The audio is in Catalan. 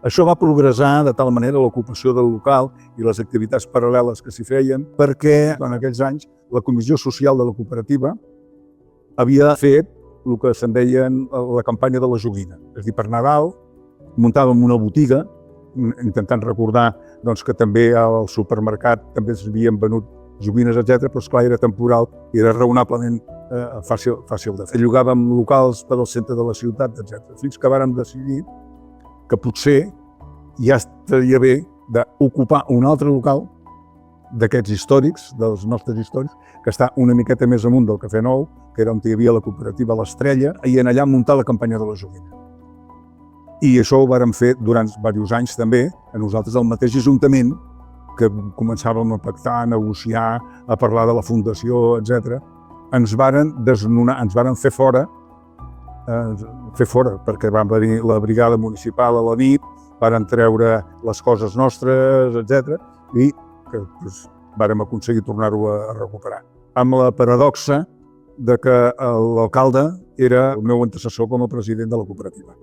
Això va progressar de tal manera l'ocupació del local i les activitats paral·leles que s'hi feien, perquè en aquells anys la Comissió Social de la cooperativa havia fet el que se'n deien la campanya de la joguina. És a dir, per Nadal muntàvem una botiga, intentant recordar que també al supermercat també s'havien venut joguines, etc., però esclar, era temporal i era raonablement fàcil de fer. Llogàvem locals per al centre de la ciutat, etc. Fins que vàrem decidir que potser ja estaria bé d'ocupar un altre local d'aquests històrics, dels nostres històrics, que està una miqueta més amunt del Cafè Nou, que era on hi havia la cooperativa L'Estrella, i en allà muntar la campanya de la joguina. I això ho vàrem fer durant diversos anys també, a nosaltres al mateix Ajuntament, que començàvem a pactar, a negociar, a parlar de la fundació, etc. Ens varen desnonar, ens varen fer fora, perquè van venir la brigada municipal a la nit, varen treure les coses nostres, etc. i que vàrem aconseguir tornar-ho a recuperar. Amb la paradoxa de que l'alcalde era el meu antecessor com a president de la cooperativa.